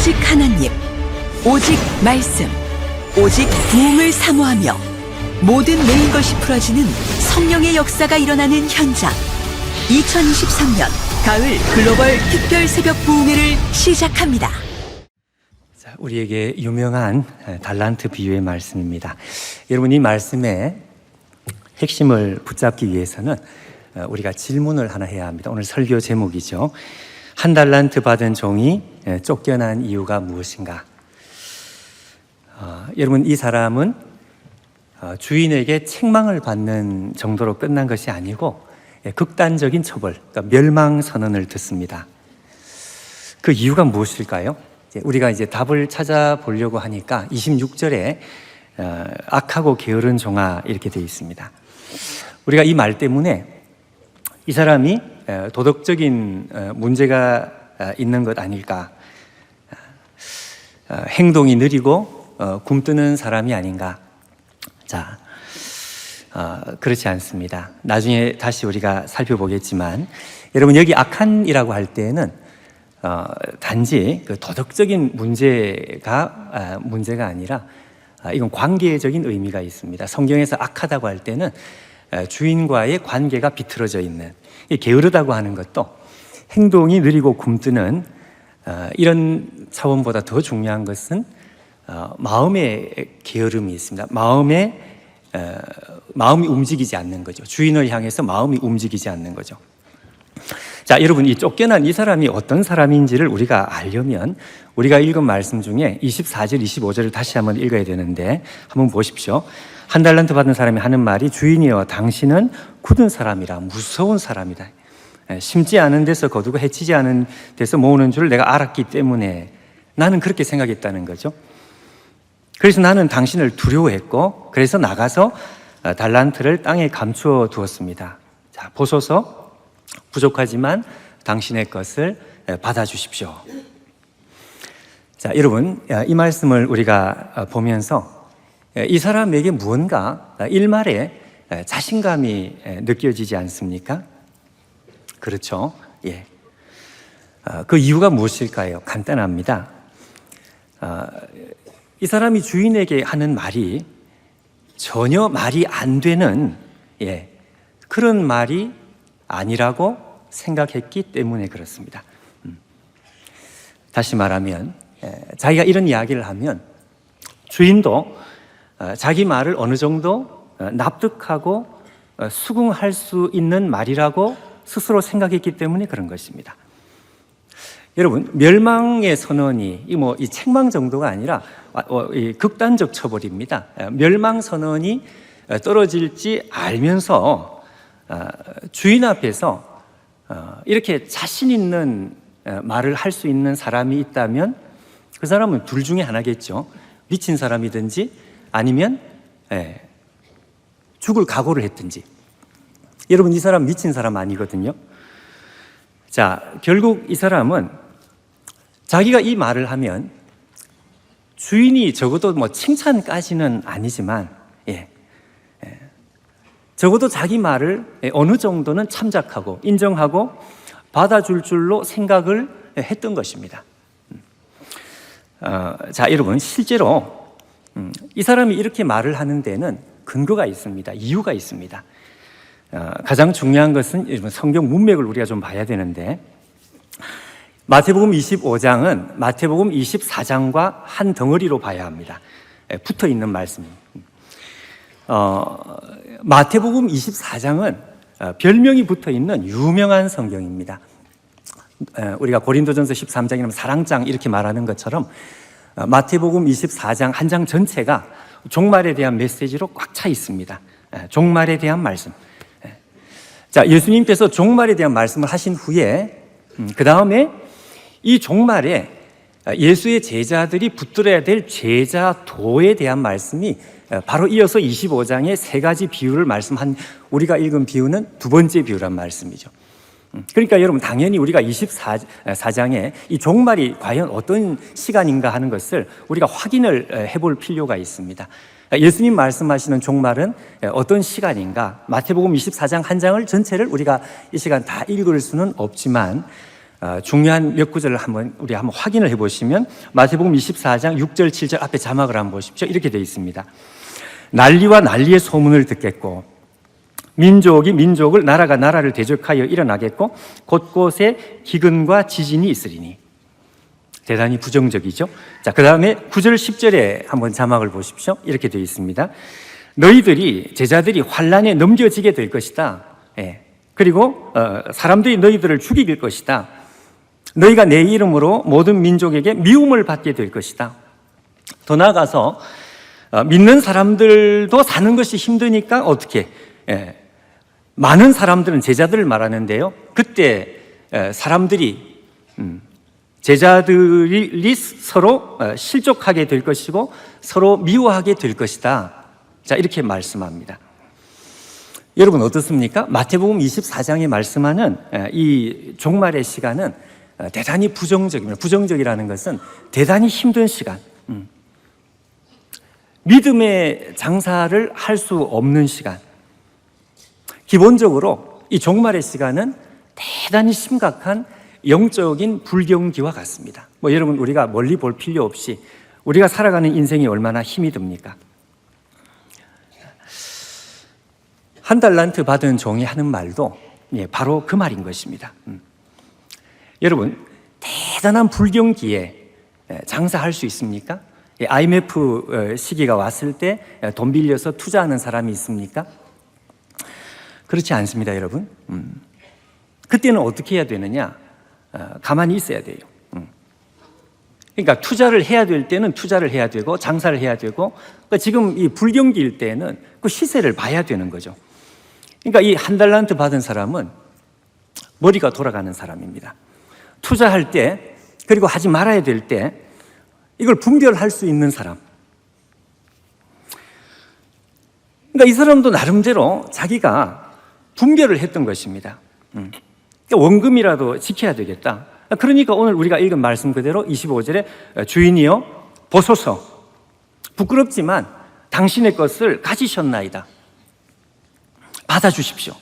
오직 하나님, 오직 말씀, 오직 부흥을 사모하며 모든 매인 것이 풀어지는 성령의 역사가 일어나는 현장. 2023년 가을 글로벌 특별 새벽 부흥회를 시작합니다. 자, 우리에게 유명한 달란트 비유의 말씀입니다. 여러분, 이 말씀의 핵심을 붙잡기 위해서는 우리가 질문을 하나 해야 합니다. 오늘 설교 제목이죠. 한 달란트 받은 종이 쫓겨난 이유가 무엇인가? 여러분, 이 사람은 주인에게 책망을 받는 정도로 끝난 것이 아니고 극단적인 처벌, 그러니까 멸망 선언을 듣습니다. 그 이유가 무엇일까요? 우리가 이제 답을 찾아보려고 하니까 26절에 악하고 게으른 종아 이렇게 되어 있습니다. 우리가 이 말 때문에 이 사람이 도덕적인 문제가 있는 것 아닐까, 행동이 느리고 굼뜨는 사람이 아닌가. 자, 그렇지 않습니다. 나중에 다시 우리가 살펴보겠지만, 여러분, 여기 악한이라고 할 때는 단지 그 도덕적인 문제가 아니라 이건 관계적인 의미가 있습니다. 성경에서 악하다고 할 때는 주인과의 관계가 비틀어져 있는, 게으르다고 하는 것도 행동이 느리고 굼뜨는 이런 차원보다 더 중요한 것은 마음의 게으름이 있습니다. 마음이 움직이지 않는 거죠. 주인을 향해서 마음이 움직이지 않는 거죠. 자, 여러분, 이 쫓겨난 이 사람이 어떤 사람인지를 우리가 알려면 우리가 읽은 말씀 중에 24절, 25절을 다시 한번 읽어야 되는데, 한번 보십시오. 한 달란트 받은 사람이 하는 말이, 주인이여, 당신은 굳은 사람이라, 무서운 사람이다. 심지 않은 데서 거두고 해치지 않은 데서 모으는 줄 내가 알았기 때문에 나는 그렇게 생각했다는 거죠. 그래서 나는 당신을 두려워했고, 그래서 나가서 달란트를 땅에 감추어 두었습니다. 자, 보소서, 부족하지만 당신의 것을 받아주십시오. 자, 여러분, 이 말씀을 우리가 보면서 이 사람에게 무언가 일말에 자신감이 느껴지지 않습니까? 그렇죠? 예. 그 이유가 무엇일까요? 간단합니다. 이 사람이 주인에게 하는 말이 전혀 말이 안 되는 그런 말이 아니라고 생각했기 때문에 그렇습니다. 다시 말하면 자기가 이런 이야기를 하면 주인도 자기 말을 어느 정도 납득하고 수긍할 수 있는 말이라고 스스로 생각했기 때문에 그런 것입니다. 여러분, 멸망의 선언이 이 책망 정도가 아니라 이 극단적 처벌입니다. 멸망 선언이 떨어질지 알면서 주인 앞에서 이렇게 자신 있는 말을 할 수 있는 사람이 있다면 그 사람은 둘 중에 하나겠죠. 미친 사람이든지 아니면 죽을 각오를 했든지. 여러분, 이 사람 미친 사람 아니거든요. 자, 결국 이 사람은 자기가 이 말을 하면 주인이 적어도 칭찬까지는 아니지만 적어도 자기 말을 어느 정도는 참작하고 인정하고 받아줄 줄로 생각을 했던 것입니다. 자, 여러분, 실제로 이 사람이 이렇게 말을 하는 데는 근거가 있습니다. 이유가 있습니다. 가장 중요한 것은 성경 문맥을 우리가 좀 봐야 되는데, 마태복음 25장은 마태복음 24장과 한 덩어리로 봐야 합니다. 붙어 있는 말씀입니다. 마태복음 24장은 별명이 붙어 있는 유명한 성경입니다. 우리가 고린도전서 13장이라면 사랑장 이렇게 말하는 것처럼 마태복음 24장 한 장 전체가 종말에 대한 메시지로 꽉 차 있습니다. 종말에 대한 말씀. 자, 예수님께서 종말에 대한 말씀을 하신 후에 그 다음에 이 종말에 예수의 제자들이 붙들어야 될 제자도에 대한 말씀이 바로 이어서 25장의 세 가지 비유를 말씀한, 우리가 읽은 비유는 두 번째 비유란 말씀이죠. 그러니까 여러분, 당연히 우리가 24장에 이 종말이 과연 어떤 시간인가 하는 것을 우리가 확인을 해볼 필요가 있습니다. 예수님 말씀하시는 종말은 어떤 시간인가? 마태복음 24장 한 장을 전체를 우리가 이 시간 다 읽을 수는 없지만 중요한 몇 구절을 우리 한번 확인을 해보시면 마태복음 24장 6절 7절 앞에 자막을 한번 보십시오. 이렇게 되어 있습니다. 난리와 난리의 소문을 듣겠고 민족이 민족을 나라가 나라를 대적하여 일어나겠고 곳곳에 기근과 지진이 있으리니. 대단히 부정적이죠. 자, 그 다음에 9절 10절에 한번 자막을 보십시오. 이렇게 되어 있습니다. 너희들이 제자들이 환난에 넘겨지게 될 것이다. 그리고 사람들이 너희들을 죽이길 것이다. 너희가 내 이름으로 모든 민족에게 미움을 받게 될 것이다. 더 나아가서 믿는 사람들도 사는 것이 힘드니까 어떻게 많은 사람들은 제자들을 말하는데요. 그때 사람들이 제자들이 서로 실족하게 될 것이고 서로 미워하게 될 것이다. 자, 이렇게 말씀합니다. 여러분 어떻습니까? 마태복음 24장에 말씀하는 이 종말의 시간은 대단히 부정적입니다. 부정적이라는 것은 대단히 힘든 시간, 믿음의 장사를 할 수 없는 시간. 기본적으로 이 종말의 시간은 대단히 심각한 영적인 불경기와 같습니다. 여러분 우리가 멀리 볼 필요 없이 우리가 살아가는 인생이 얼마나 힘이 듭니까? 한 달란트 받은 종이 하는 말도 바로 그 말인 것입니다. 여러분 대단한 불경기에 장사할 수 있습니까? IMF 시기가 왔을 때 돈 빌려서 투자하는 사람이 있습니까? 그렇지 않습니다, 여러분. 그때는 어떻게 해야 되느냐? 가만히 있어야 돼요. 그러니까 투자를 해야 될 때는 투자를 해야 되고 장사를 해야 되고, 그러니까 지금 이 불경기일 때는 그 시세를 봐야 되는 거죠. 그러니까 이 한 달란트 받은 사람은 머리가 돌아가는 사람입니다. 투자할 때 그리고 하지 말아야 될 때 이걸 분별할 수 있는 사람. 그러니까 이 사람도 나름대로 자기가 분별을 했던 것입니다. 그러니까 원금이라도 지켜야 되겠다. 그러니까 오늘 우리가 읽은 말씀 그대로 25절에 주인이여 보소서 부끄럽지만 당신의 것을 가지셨나이다. 받아주십시오.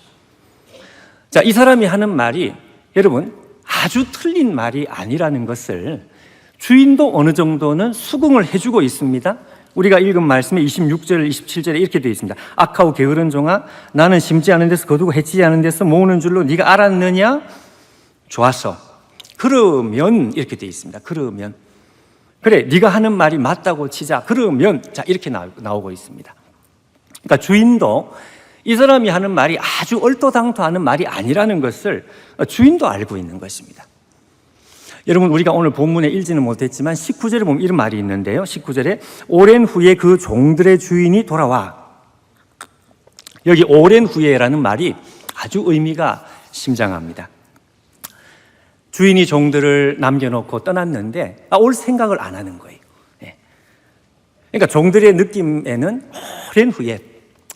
자, 이 사람이 하는 말이 여러분 아주 틀린 말이 아니라는 것을 주인도 어느 정도는 수긍을 해주고 있습니다. 우리가 읽은 말씀에 26절, 27절에 이렇게 되어 있습니다. 악하고 게으른 종아, 나는 심지 않은 데서 거두고 해치지 않은 데서 모으는 줄로 네가 알았느냐? 좋았어. 그러면 이렇게 되어 있습니다. 그러면 그래, 네가 하는 말이 맞다고 치자. 그러면 자 이렇게 나오고 있습니다. 그러니까 주인도 이 사람이 하는 말이 아주 얼토당토하는 말이 아니라는 것을 주인도 알고 있는 것입니다. 여러분 우리가 오늘 본문에 읽지는 못했지만 19절에 보면 이런 말이 있는데요. 19절에 오랜 후에 그 종들의 주인이 돌아와. 여기 오랜 후에라는 말이 아주 의미가 심장합니다. 주인이 종들을 남겨놓고 떠났는데 올 생각을 안 하는 거예요. 그러니까 종들의 느낌에는 오랜 후에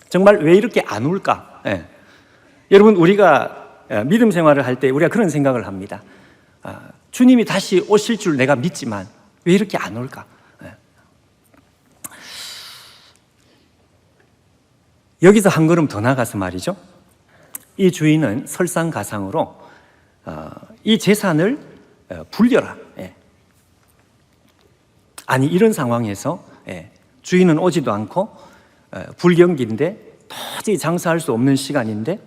정말 왜 이렇게 안 올까? 여러분 우리가 믿음 생활을 할 때 우리가 그런 생각을 합니다. 주님이 다시 오실 줄 내가 믿지만 왜 이렇게 안 올까? 여기서 한 걸음 더 나가서 말이죠. 이 주인은 설상가상으로 이 재산을 불려라. 아니 이런 상황에서 주인은 오지도 않고 불경기인데 도저히 장사할 수 없는 시간인데,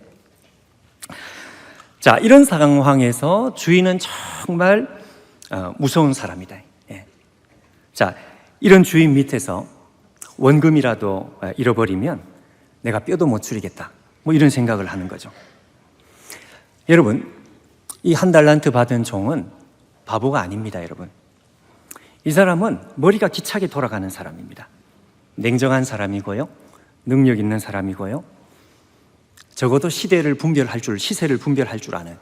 자 이런 상황에서 주인은 정말 무서운 사람이다. 자 이런 주인 밑에서 원금이라도 잃어버리면 내가 뼈도 못 추리겠다. 이런 생각을 하는 거죠. 여러분 이 한 달란트 받은 종은 바보가 아닙니다. 여러분 이 사람은 머리가 기차게 돌아가는 사람입니다. 냉정한 사람이고요, 능력 있는 사람이고요, 적어도 시세를 분별할 줄 아는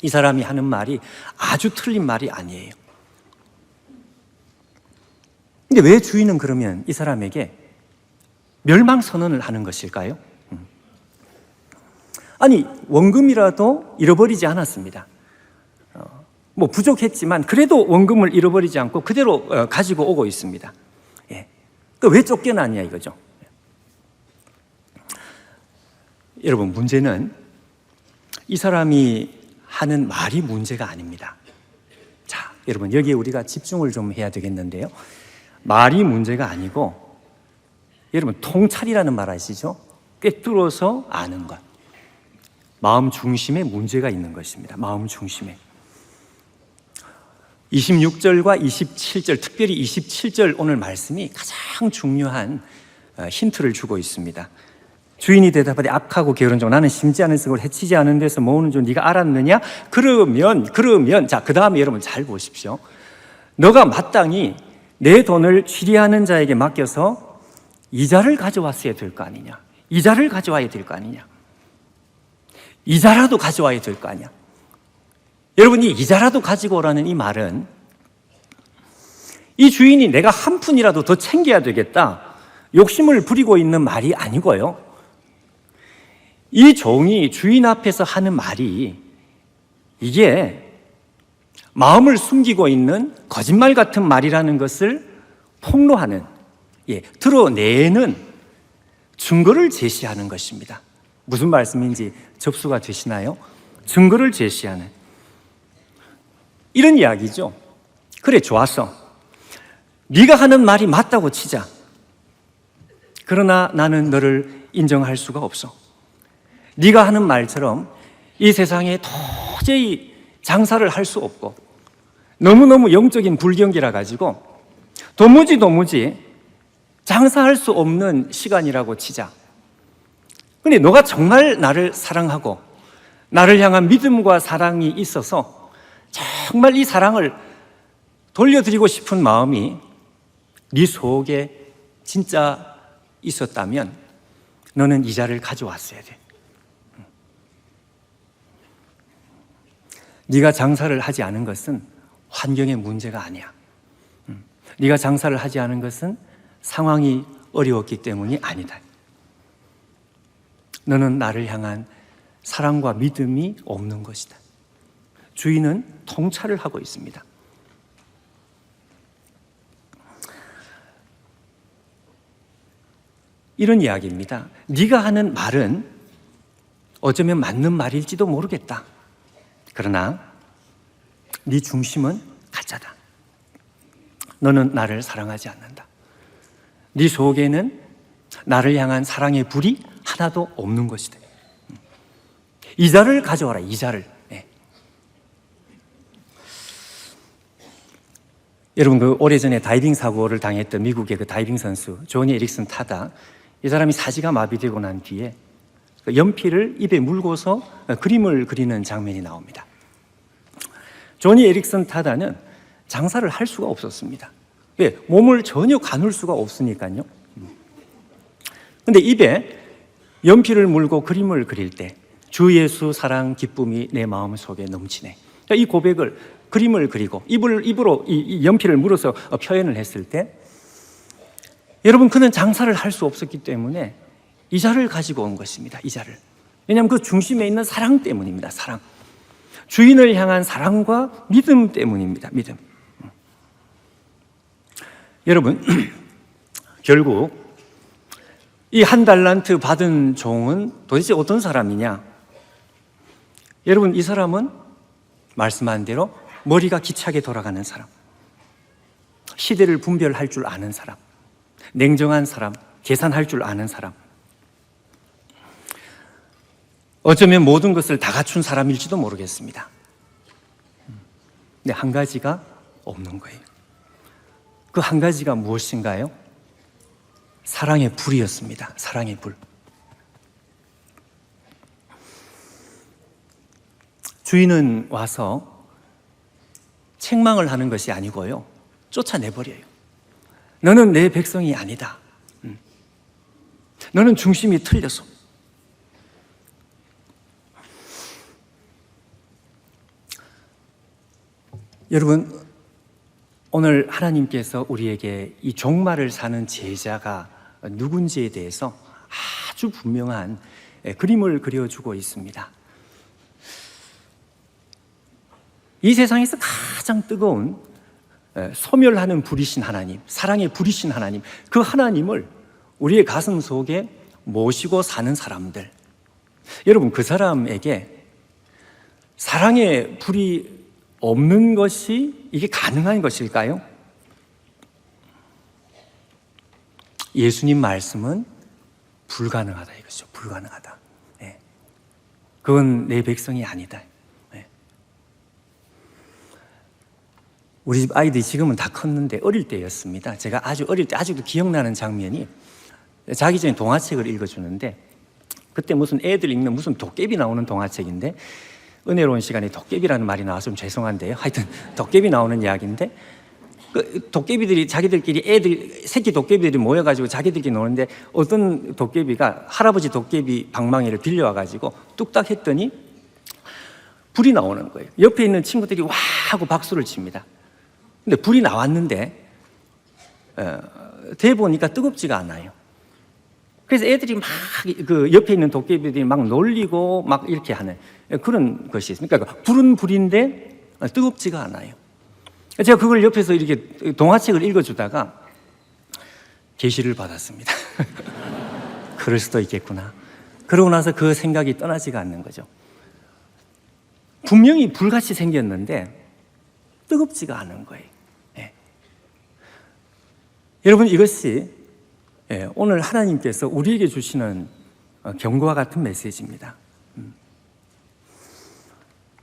이 사람이 하는 말이 아주 틀린 말이 아니에요. 근데 왜 주인은 그러면 이 사람에게 멸망 선언을 하는 것일까요? 아니 원금이라도 잃어버리지 않았습니다. 부족했지만 그래도 원금을 잃어버리지 않고 그대로 가지고 오고 있습니다. 왜 쫓겨났냐 이거죠. 여러분 문제는 이 사람이 하는 말이 문제가 아닙니다. 자, 여러분 여기에 우리가 집중을 좀 해야 되겠는데요. 말이 문제가 아니고 여러분 통찰이라는 말 아시죠? 꿰뚫어서 아는 것. 마음 중심에 문제가 있는 것입니다. 마음 중심에. 26절과 27절, 특별히 27절 오늘 말씀이 가장 중요한 힌트를 주고 있습니다. 주인이 대답하되 악하고 게으른 종 나는 심지 않은 썩을 해치지 않은 데서 모으는 종 네가 알았느냐? 그러면 자, 그 다음에 여러분 잘 보십시오. 너가 마땅히 내 돈을 취리하는 자에게 맡겨서 이자를 가져왔어야 될 거 아니냐? 이자를 가져와야 될 거 아니냐? 이자라도 가져와야 될 거 아니야? 여러분이 이자라도 가지고 오라는 이 말은 이 주인이 내가 한 푼이라도 더 챙겨야 되겠다 욕심을 부리고 있는 말이 아니고요. 이 종이 주인 앞에서 하는 말이 이게 마음을 숨기고 있는 거짓말 같은 말이라는 것을 폭로하는, 드러내는 증거를 제시하는 것입니다. 무슨 말씀인지 접수가 되시나요? 증거를 제시하는 이런 이야기죠. 그래, 좋았어. 네가 하는 말이 맞다고 치자. 그러나 나는 너를 인정할 수가 없어. 네가 하는 말처럼 이 세상에 도저히 장사를 할 수 없고 너무너무 영적인 불경기라 가지고 도무지 장사할 수 없는 시간이라고 치자. 근데 너가 정말 나를 사랑하고 나를 향한 믿음과 사랑이 있어서 정말 이 사랑을 돌려드리고 싶은 마음이 네 속에 진짜 있었다면 너는 이자를 가져왔어야 돼. 네가 장사를 하지 않은 것은 환경의 문제가 아니야. 네가 장사를 하지 않은 것은 상황이 어려웠기 때문이 아니다. 너는 나를 향한 사랑과 믿음이 없는 것이다. 주인은 통찰을 하고 있습니다. 이런 이야기입니다. 네가 하는 말은 어쩌면 맞는 말일지도 모르겠다. 그러나 네 중심은 가짜다. 너는 나를 사랑하지 않는다. 네 속에는 나를 향한 사랑의 불이 하나도 없는 것이다. 이자를 가져와라, 이자를. 여러분, 그 오래전에 다이빙 사고를 당했던 미국의 그 다이빙 선수 조니 에릭슨 타다, 이 사람이 사지가 마비되고 난 뒤에 연필을 입에 물고서 그림을 그리는 장면이 나옵니다. 조니 에릭슨 타다는 장사를 할 수가 없었습니다. 왜? 몸을 전혀 가눌 수가 없으니까요. 근데 입에 연필을 물고 그림을 그릴 때 주 예수 사랑 기쁨이 내 마음 속에 넘치네. 이 고백을, 그림을 그리고 입으로 이 연필을 물어서 표현을 했을 때 여러분, 그는 장사를 할 수 없었기 때문에 이자를 가지고 온 것입니다. 이자를. 왜냐하면 그 중심에 있는 사랑 때문입니다. 사랑. 주인을 향한 사랑과 믿음 때문입니다. 믿음. 여러분, 결국 이 한 달란트 받은 종은 도대체 어떤 사람이냐? 여러분, 이 사람은 말씀한 대로 머리가 기차게 돌아가는 사람, 시대를 분별할 줄 아는 사람, 냉정한 사람, 계산할 줄 아는 사람, 어쩌면 모든 것을 다 갖춘 사람일지도 모르겠습니다. 근데 한 가지가 없는 거예요. 그 한 가지가 무엇인가요? 사랑의 불이었습니다. 사랑의 불. 주인은 와서 책망을 하는 것이 아니고요, 쫓아내버려요. 너는 내 백성이 아니다. 너는 중심이 틀렸어. 여러분, 오늘 하나님께서 우리에게 이 종말을 사는 제자가 누군지에 대해서 아주 분명한 그림을 그려주고 있습니다. 이 세상에서 가장 뜨거운 소멸하는 불이신 하나님, 사랑의 불이신 하나님, 그 하나님을 우리의 가슴 속에 모시고 사는 사람들, 여러분, 그 사람에게 사랑의 불이 없는 것이 이게 가능한 것일까요? 예수님 말씀은 불가능하다 이거죠. 불가능하다. 네. 그건 내 백성이 아니다. 네. 우리 집 아이들이 지금은 다 컸는데 어릴 때였습니다. 제가 아주 어릴 때 아직도 기억나는 장면이 자기 전에 동화책을 읽어주는데 그때 무슨 애들 읽는 무슨 도깨비 나오는 동화책인데 은혜로운 시간에 도깨비라는 말이 나와서 좀 죄송한데요. 하여튼 도깨비 나오는 이야기인데 그 도깨비들이 자기들끼리 애들 새끼 도깨비들이 모여가지고 자기들끼리 노는데 어떤 도깨비가 할아버지 도깨비 방망이를 빌려와가지고 뚝딱 했더니 불이 나오는 거예요. 옆에 있는 친구들이 와 하고 박수를 칩니다. 근데 불이 나왔는데 대보니까 뜨겁지가 않아요. 그래서 애들이 막 그 옆에 있는 도깨비들이 막 놀리고 막 이렇게 하는 그런 것이 있습니다. 그러니까 불은 불인데 뜨겁지가 않아요. 제가 그걸 옆에서 이렇게 동화책을 읽어주다가 계시를 받았습니다. 그럴 수도 있겠구나. 그러고 나서 그 생각이 떠나지가 않는 거죠. 분명히 불같이 생겼는데 뜨겁지가 않은 거예요. 네. 여러분 이것이 오늘 하나님께서 우리에게 주시는 경고와 같은 메시지입니다.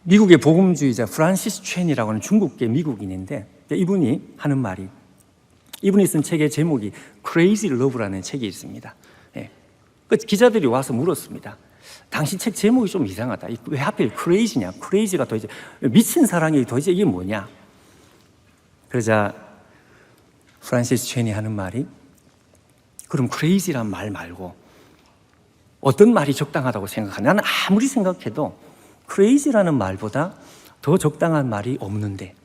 미국의 복음주의자 프란시스 첸이라고 하는 중국계 미국인인데 이분이 하는 말이 이분이 쓴 책의 제목이 Crazy Love라는 책이 있습니다. 그 기자들이 와서 물었습니다. 당신 책 제목이 좀 이상하다. 왜 하필 crazy냐? crazy가 도대체 미친 사랑이 도대체 이게 뭐냐? 그러자 프란시스 첸이 하는 말이 그럼 crazy란 말 말고 어떤 말이 적당하다고 생각하냐? 나는 아무리 생각해도 crazy라는 말보다 더 적당한 말이 없는데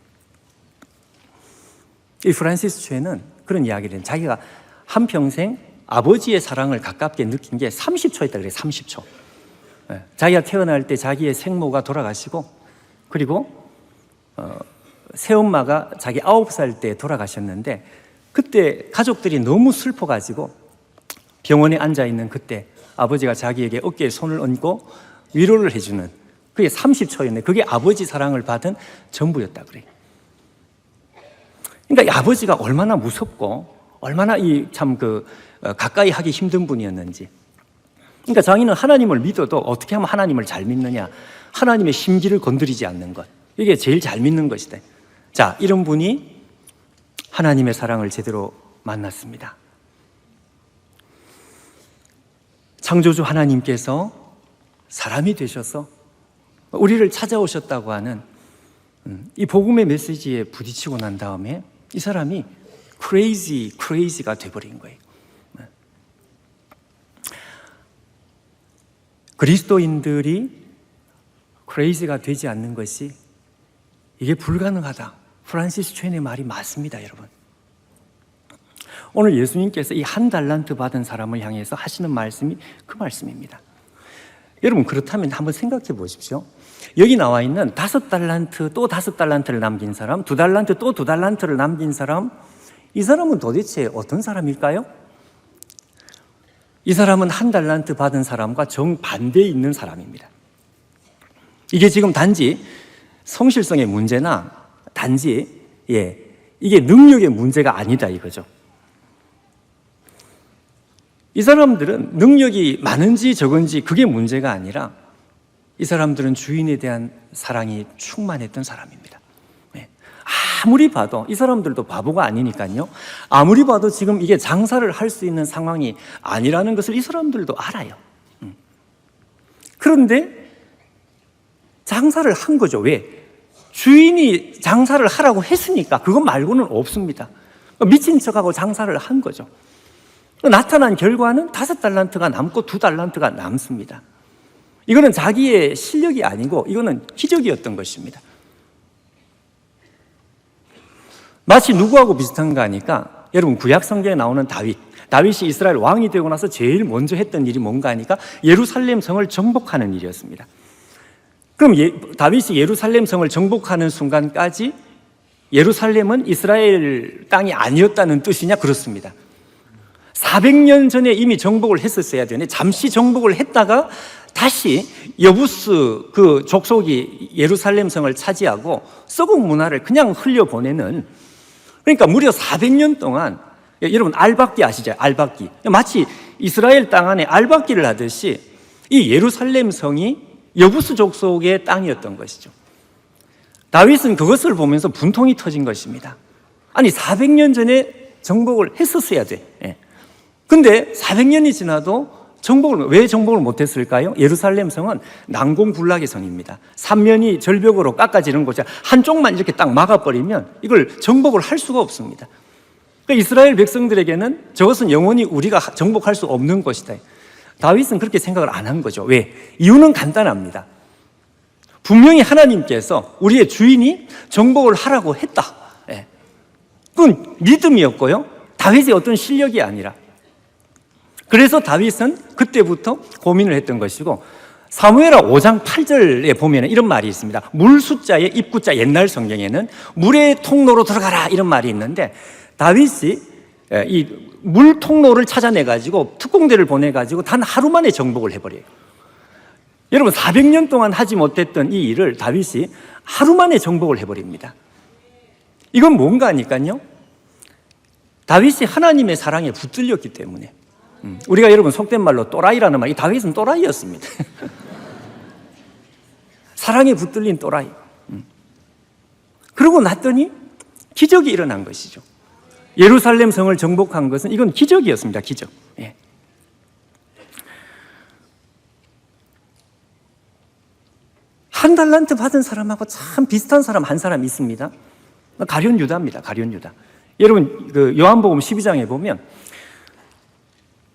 이 프란시스 첸은 그런 이야기를 해요. 자기가 한평생 아버지의 사랑을 가깝게 느낀 게 30초였다 그래요. 30초. 자기가 태어날 때 자기의 생모가 돌아가시고 그리고 새엄마가 자기 9살 때 돌아가셨는데 그때 가족들이 너무 슬퍼가지고 병원에 앉아있는 그때 아버지가 자기에게 어깨에 손을 얹고 위로를 해주는 그게 30초였네. 그게 아버지 사랑을 받은 전부였다 그래요. 그러니까 이 아버지가 얼마나 무섭고 얼마나 가까이 하기 힘든 분이었는지. 그러니까 자기는 하나님을 믿어도 어떻게 하면 하나님을 잘 믿느냐? 하나님의 심기를 건드리지 않는 것. 이게 제일 잘 믿는 것이다. 자, 이런 분이 하나님의 사랑을 제대로 만났습니다. 창조주 하나님께서 사람이 되셔서 우리를 찾아오셨다고 하는 이 복음의 메시지에 부딪히고 난 다음에 이 사람이 crazy가 돼버린 거예요. 그리스도인들이 crazy가 되지 않는 것이 이게 불가능하다. 프란시스 첸의 말이 맞습니다, 여러분. 오늘 예수님께서 이 1달란트 받은 사람을 향해서 하시는 말씀이 그 말씀입니다. 여러분 그렇다면 한번 생각해 보십시오. 여기 나와 있는 5달란트 또 5달란트를 남긴 사람, 2달란트 또 2달란트를 남긴 사람, 이 사람은 도대체 어떤 사람일까요? 이 사람은 1달란트 받은 사람과 정반대에 있는 사람입니다. 이게 지금 단지 성실성의 문제나 단지 이게 능력의 문제가 아니다 이거죠. 이 사람들은 능력이 많은지 적은지 그게 문제가 아니라 이 사람들은 주인에 대한 사랑이 충만했던 사람입니다. 아무리 봐도 이 사람들도 바보가 아니니까요. 아무리 봐도 지금 이게 장사를 할 수 있는 상황이 아니라는 것을 이 사람들도 알아요. 그런데 장사를 한 거죠. 왜? 주인이 장사를 하라고 했으니까 그것 말고는 없습니다. 미친 척하고 장사를 한 거죠. 나타난 결과는 5달란트가 남고 2달란트가 남습니다. 이거는 자기의 실력이 아니고 이거는 기적이었던 것입니다. 마치 누구하고 비슷한가 하니까 여러분 구약 성경에 나오는 다윗이 이스라엘 왕이 되고 나서 제일 먼저 했던 일이 뭔가 하니까 예루살렘 성을 정복하는 일이었습니다. 그럼 다윗이 예루살렘 성을 정복하는 순간까지 예루살렘은 이스라엘 땅이 아니었다는 뜻이냐? 그렇습니다. 400년 전에 이미 정복을 했었어야 되는데 잠시 정복을 했다가 다시 여부스 그 족속이 예루살렘 성을 차지하고 썩은 문화를 그냥 흘려보내는, 그러니까 무려 400년 동안, 여러분 알박기 아시죠? 알박기. 마치 이스라엘 땅 안에 알박기를 하듯이 이 예루살렘 성이 여부스 족속의 땅이었던 것이죠. 다윗은 그것을 보면서 분통이 터진 것입니다. 아니 400년 전에 정복을 했었어야 돼. 근데 400년이 지나도 왜 정복을 못했을까요? 예루살렘 성은 난공불락의 성입니다. 삼면이 절벽으로 깎아지는 곳에 한쪽만 이렇게 딱 막아버리면 이걸 정복을 할 수가 없습니다. 그러니까 이스라엘 백성들에게는 저것은 영원히 우리가 정복할 수 없는 것이다. 다윗은 그렇게 생각을 안 한 거죠. 왜? 이유는 간단합니다. 분명히 하나님께서 우리의 주인이 정복을 하라고 했다. 그건 믿음이었고요, 다윗의 어떤 실력이 아니라. 그래서 다윗은 그때부터 고민을 했던 것이고, 사무엘하 5장 8절에 보면 이런 말이 있습니다. 물 숫자의 입구자, 옛날 성경에는 물의 통로로 들어가라 이런 말이 있는데, 다윗이 이 물 통로를 찾아내가지고 특공대를 보내가지고 단 하루 만에 정복을 해버려요. 여러분 400년 동안 하지 못했던 이 일을 다윗이 하루 만에 정복을 해버립니다. 이건 뭔가 하니까요, 다윗이 하나님의 사랑에 붙들렸기 때문에. 우리가 여러분 속된 말로 또라이라는 말이, 다윗은 또라이였습니다. 사랑에 붙들린 또라이. 그러고 났더니 기적이 일어난 것이죠. 예루살렘 성을 정복한 것은 이건 기적이었습니다. 기적. 한 달란트 받은 사람하고 참 비슷한 사람 한 사람 있습니다. 가룟 유다입니다. 가룟 유다. 여러분 그 요한복음 12장에 보면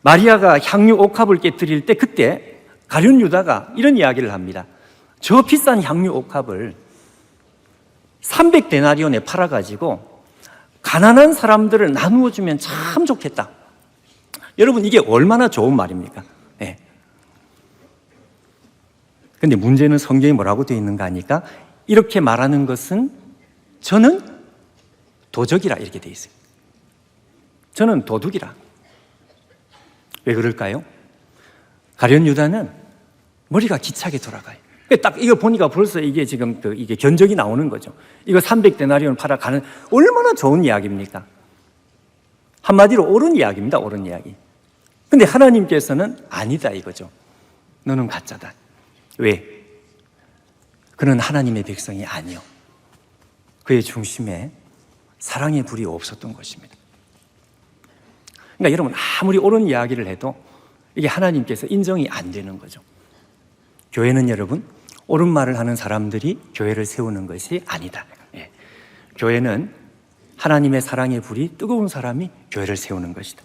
마리아가 향유 옥합을 깨뜨릴 때 그때 가룟 유다가 이런 이야기를 합니다. 저 비싼 향유 옥합을 300데나리온에 팔아가지고 가난한 사람들을 나누어 주면 참 좋겠다. 여러분 이게 얼마나 좋은 말입니까? 근데 문제는 성경이 뭐라고 되어 있는가 하니까 이렇게 말하는 것은 저는 도적이라 이렇게 되어 있어요. 저는 도둑이라. 왜 그럴까요? 가룟 유다는 머리가 기차게 돌아가요. 딱 이거 보니까 벌써 이게 지금 이게 견적이 나오는 거죠. 이거 300데나리온 팔아 가는, 얼마나 좋은 이야기입니까? 한마디로 옳은 이야기입니다. 옳은 이야기. 근데 하나님께서는 아니다 이거죠. 너는 가짜다. 왜? 그는 하나님의 백성이 아니요, 그의 중심에 사랑의 불이 없었던 것입니다. 그러니까 여러분 아무리 옳은 이야기를 해도 이게 하나님께서 인정이 안 되는 거죠. 교회는 여러분 옳은 말을 하는 사람들이 교회를 세우는 것이 아니다. 교회는 하나님의 사랑의 불이 뜨거운 사람이 교회를 세우는 것이다.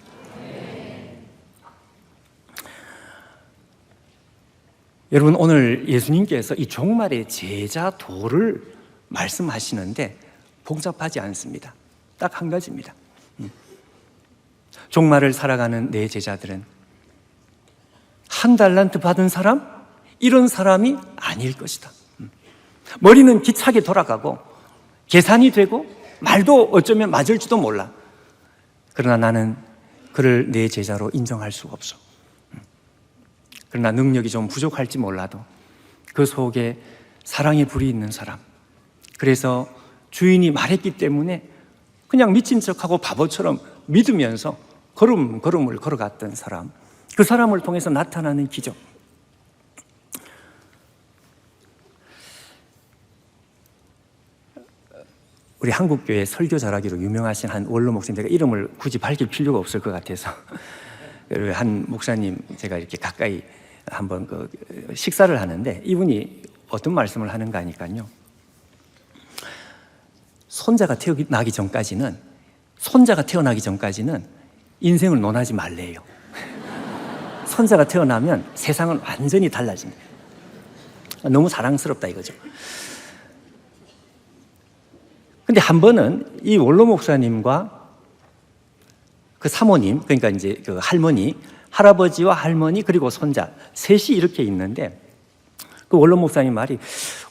여러분 오늘 예수님께서 이 종말의 제자 도를 말씀하시는데 복잡하지 않습니다. 딱 한 가지입니다. 종말을 살아가는 내 제자들은 한 달란트 받은 사람, 이런 사람이 아닐 것이다. 머리는 기차게 돌아가고 계산이 되고 말도 어쩌면 맞을지도 몰라. 그러나 나는 그를 내 제자로 인정할 수가 없어. 그러나 능력이 좀 부족할지 몰라도 그 속에 사랑의 불이 있는 사람, 그래서 주인이 말했기 때문에 그냥 미친 척하고 바보처럼 믿으면서 걸음을 걸어갔던 사람, 그 사람을 통해서 나타나는 기적. 우리 한국교회 설교 잘하기로 유명하신 한 원로 목사님, 제가 이름을 굳이 밝힐 필요가 없을 것 같아서 한 목사님 제가 이렇게 가까이 한번 그 식사를 하는데 이분이 어떤 말씀을 하는가 하니까요, 손자가 태어나기 전까지는 인생을 논하지 말래요. 손자가 태어나면 세상은 완전히 달라집니다. 너무 자랑스럽다 이거죠. 근데 한 번은 이 원로 목사님과 그 사모님, 그러니까 이제 그 할머니, 할아버지와 할머니 그리고 손자 셋이 이렇게 있는데, 그 원로 목사님 말이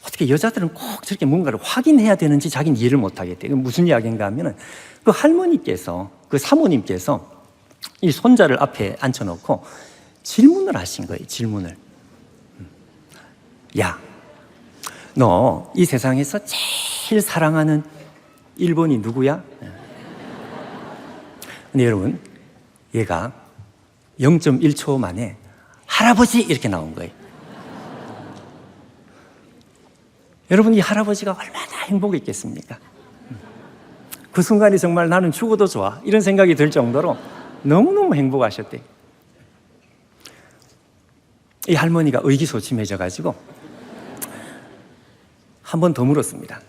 어떻게 여자들은 꼭 저렇게 뭔가를 확인해야 되는지 자기는 이해를 못 하겠대. 무슨 이야기인가 하면은 그 할머니께서, 그 사모님께서 이 손자를 앞에 앉혀놓고 질문을 하신 거예요. 질문을. 야, 너 이 세상에서 제일 사랑하는 1번이 누구야? 근데 여러분, 얘가 0.1초 만에 할아버지 이렇게 나온 거예요. 여러분, 이 할아버지가 얼마나 행복했겠습니까? 그 순간이 정말 나는 죽어도 좋아 이런 생각이 들 정도로 너무너무 행복하셨대요. 이 할머니가 의기소침해져 가지고 한 번 더 물었습니다.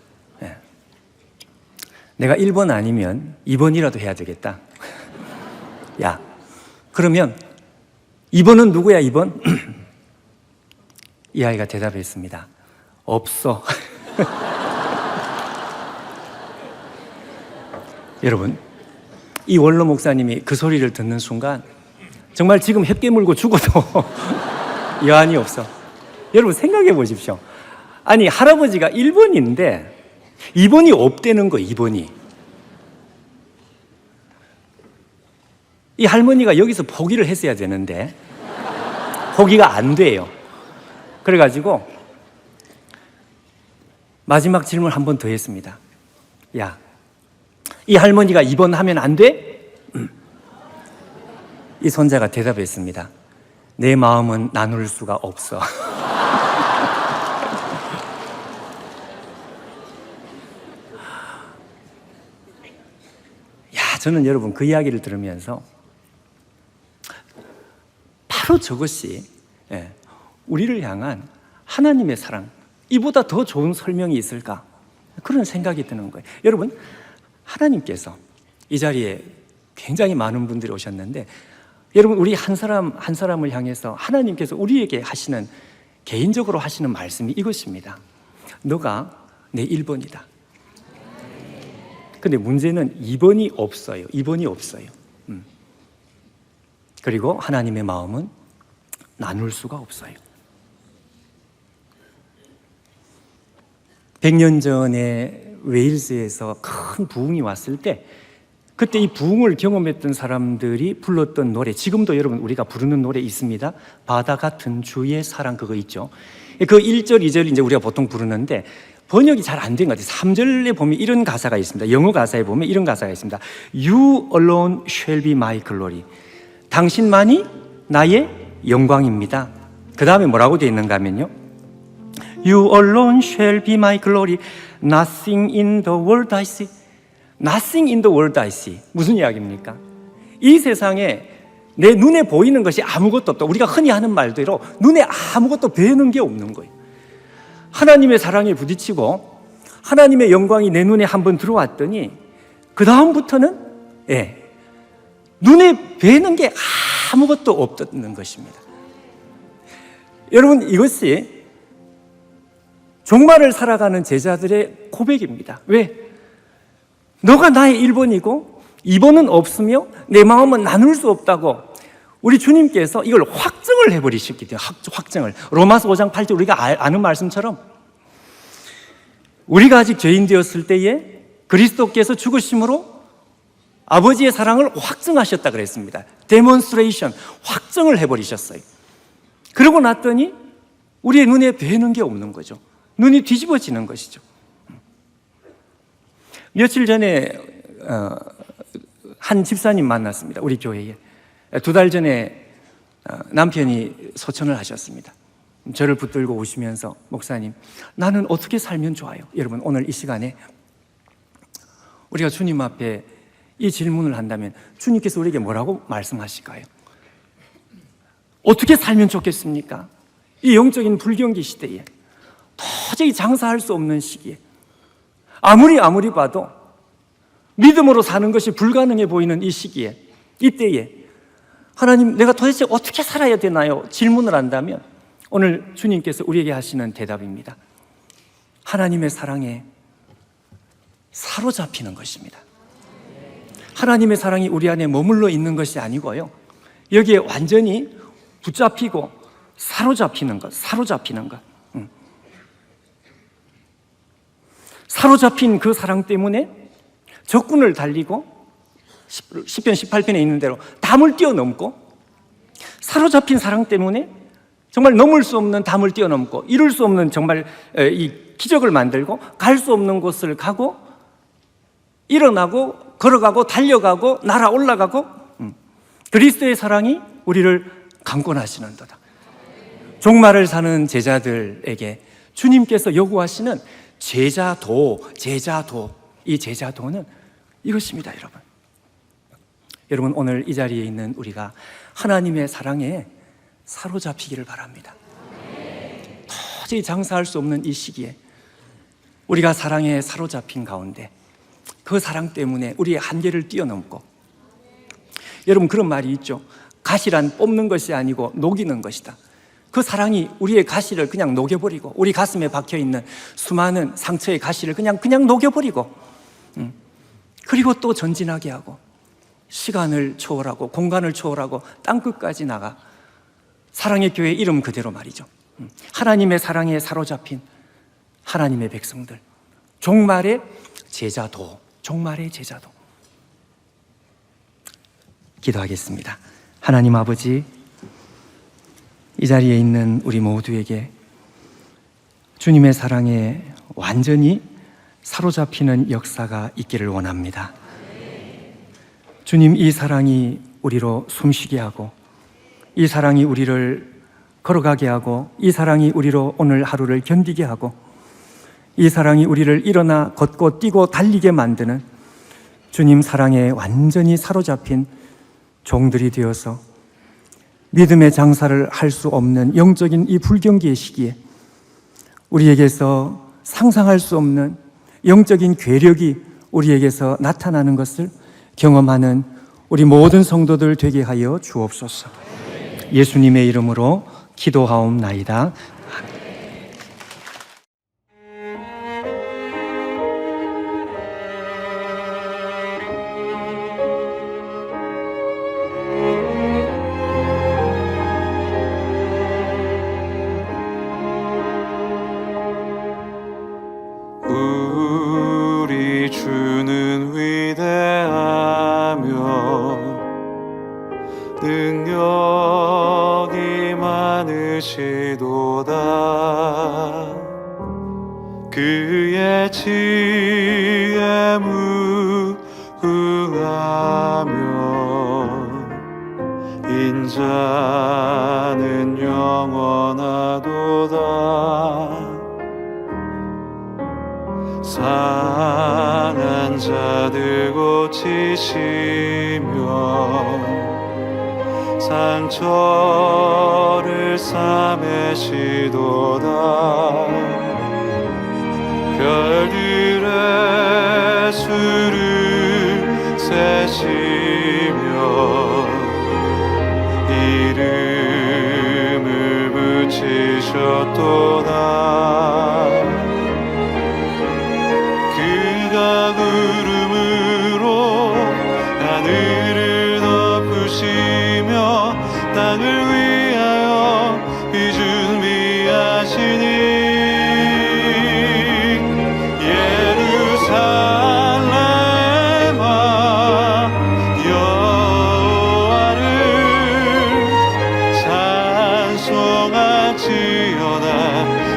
내가 1번 아니면 2번이라도 해야 되겠다. 야, 그러면 2번은 누구야, 2번? 이 아이가 대답했습니다. 없어. 여러분, 이 원로 목사님이 그 소리를 듣는 순간 정말 지금 햇게 물고 죽어도 여한이 없어. 여러분 생각해 보십시오. 아니, 할아버지가 1번인데 2번이 없다는 거예요. 2번이. 이 할머니가 여기서 포기를 했어야 되는데 포기가 안 돼요. 그래가지고 마지막 질문 한 번 더 했습니다. 야, 이 할머니가 2번 하면 안 돼? 이 손자가 대답했습니다. 내 마음은 나눌 수가 없어. 야, 저는 여러분 그 이야기를 들으면서 바로 저것이 우리를 향한 하나님의 사랑, 이보다 더 좋은 설명이 있을까? 그런 생각이 드는 거예요. 여러분, 하나님께서 이 자리에 굉장히 많은 분들이 오셨는데, 여러분, 우리 한 사람 한 사람을 향해서 하나님께서 우리에게 하시는, 개인적으로 하시는 말씀이 이것입니다. 너가 내 1번이다. 근데 문제는 2번이 없어요. 2번이 없어요. 그리고 하나님의 마음은 나눌 수가 없어요. 100년 전에 웨일스에서 큰 부흥이 왔을 때, 그때 이 부흥을 경험했던 사람들이 불렀던 노래, 지금도 여러분 우리가 부르는 노래 있습니다. 바다 같은 주의 사랑, 그거 있죠. 그 1절, 2절 이제 우리가 보통 부르는데 번역이 잘 안 된 것 같아요. 3절에 보면 이런 가사가 있습니다. 영어 가사에 보면 이런 가사가 있습니다. You alone shall be my glory. 당신만이 나의 영광입니다. 그 다음에 뭐라고 되어 있는가 하면요, You alone shall be my glory. Nothing in the world I see. Nothing in the world I see. 무슨 이야기입니까? 이 세상에 내 눈에 보이는 것이 아무것도 없다. 우리가 흔히 하는 말대로 눈에 아무것도 보이는 게 없는 거예요. 하나님의 사랑에 부딪히고 하나님의 영광이 내 눈에 한번 들어왔더니 그 다음부터는 눈에 보이는 게 아무것도 없는 것입니다. 여러분, 이것이 종말을 살아가는 제자들의 고백입니다. 왜? 너가 나의 1번이고 2번은 없으며 내 마음은 나눌 수 없다고 우리 주님께서 이걸 확증을 해버리셨기 때문에, 확증을. 로마서 5장 8절 우리가 아는 말씀처럼 우리가 아직 죄인 되었을 때에 그리스도께서 죽으심으로 아버지의 사랑을 확증하셨다 그랬습니다. 데몬스트레이션, 확증을 해버리셨어요. 그러고 났더니 우리의 눈에 뵈는 게 없는 거죠. 눈이 뒤집어지는 것이죠. 며칠 전에 한 집사님 만났습니다. 우리 교회에. 2달 전에 남편이 소천을 하셨습니다. 저를 붙들고 오시면서, 목사님, 나는 어떻게 살면 좋아요? 여러분, 오늘 이 시간에 우리가 주님 앞에 이 질문을 한다면 주님께서 우리에게 뭐라고 말씀하실까요? 어떻게 살면 좋겠습니까? 이 영적인 불경기 시대에, 도저히 장사할 수 없는 시기에, 아무리 봐도 믿음으로 사는 것이 불가능해 보이는 이 시기에, 이때에 하나님, 내가 도대체 어떻게 살아야 되나요? 질문을 한다면 오늘 주님께서 우리에게 하시는 대답입니다. 하나님의 사랑에 사로잡히는 것입니다. 하나님의 사랑이 우리 안에 머물러 있는 것이 아니고요, 여기에 완전히 붙잡히고 사로잡히는 것. 사로잡힌 그 사랑 때문에 적군을 달리고 10편 18편에 있는 대로 담을 뛰어넘고 사로잡힌 사랑 때문에 정말 넘을 수 없는 담을 뛰어넘고 이룰 수 없는 정말 이 기적을 만들고 갈 수 없는 곳을 가고 일어나고 걸어가고 달려가고 날아 올라가고 그리스도의 사랑이 우리를 강권하시는도다. 종말을 사는 제자들에게 주님께서 요구하시는 제자도, 이 제자도는 이것입니다, 여러분. 여러분, 오늘 이 자리에 있는 우리가 하나님의 사랑에 사로잡히기를 바랍니다. 도저히 장사할 수 없는 이 시기에 우리가 사랑에 사로잡힌 가운데 그 사랑 때문에 우리의 한계를 뛰어넘고, 여러분 그런 말이 있죠. 가시란 뽑는 것이 아니고 녹이는 것이다. 그 사랑이 우리의 가시를 그냥 녹여버리고 우리 가슴에 박혀있는 수많은 상처의 가시를 그냥 녹여버리고 그리고 또 전진하게 하고 시간을 초월하고 공간을 초월하고 땅끝까지 나가 사랑의 교회 이름 그대로 말이죠. 하나님의 사랑에 사로잡힌 하나님의 백성들, 종말의 제자도, 종말의 제자도. 기도하겠습니다. 하나님 아버지, 이 자리에 있는 우리 모두에게 주님의 사랑에 완전히 사로잡히는 역사가 있기를 원합니다. 주님, 이 사랑이 우리로 숨쉬게 하고, 이 사랑이 우리를 걸어가게 하고, 이 사랑이 우리로 오늘 하루를 견디게 하고, 이 사랑이 우리를 일어나 걷고 뛰고 달리게 만드는 주님 사랑에 완전히 사로잡힌 종들이 되어서 믿음의 장사를 할 수 없는 영적인 이 불경기의 시기에 우리에게서 상상할 수 없는 영적인 괴력이 우리에게서 나타나는 것을 경험하는 우리 모든 성도들 되게 하여 주옵소서. 예수님의 이름으로 기도하옵나이다. 우리 주는 위대하며 능력이 많으시도다. 그의 지혜 무궁하며 인자는 영원하도다. 상한 자들 고치시며 상처를 싸매시도다. 별들의 수를 세시며 이름을 붙이셨도다. 구름으로 하늘을 덮으시며 땅을 위하여 비 준비하시니 예루살렘아 여호와를 찬송할지어다.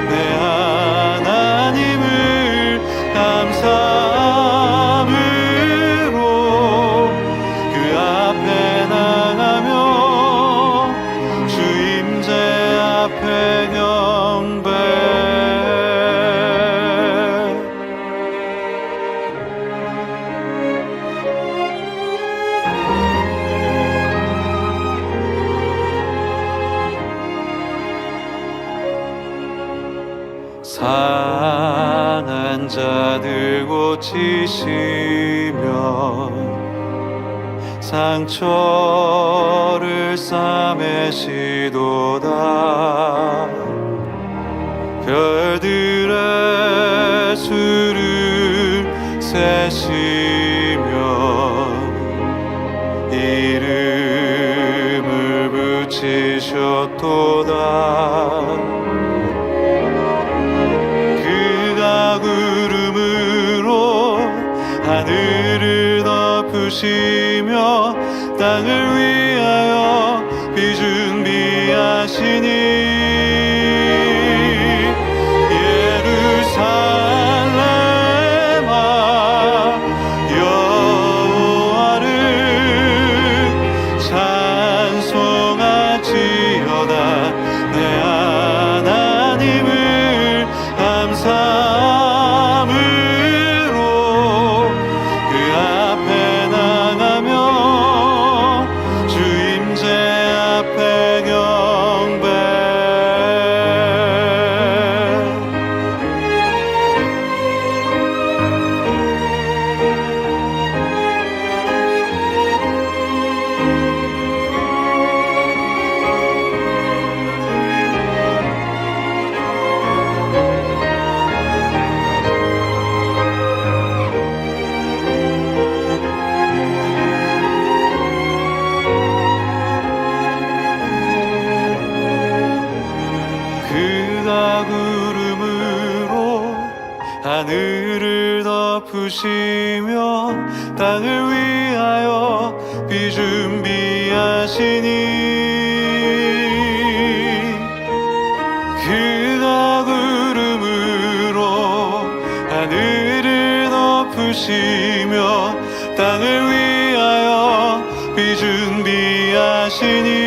내 하나님을 감사함으로 그 앞에 나가며 주 임재 앞에 경배. 상한 자들 고치시며 상처를 싸매시도다. 별들의 수를 세시며 이름을 붙이셨도다. 구름으로 하늘을 덮으시며 덮으시며 땅을 위하여 비 준비하시니 예루살렘아 여호와를 찬송할지어다 내 하나님을 감사함으로 그 앞에 나가며 주 임재 앞에 경배 그가 구름으로 하늘을 덮으시며 땅을 위하여 비 준비하시니 그가 구름으로 하늘을 덮으시며 땅을 위하여 비 준비하시니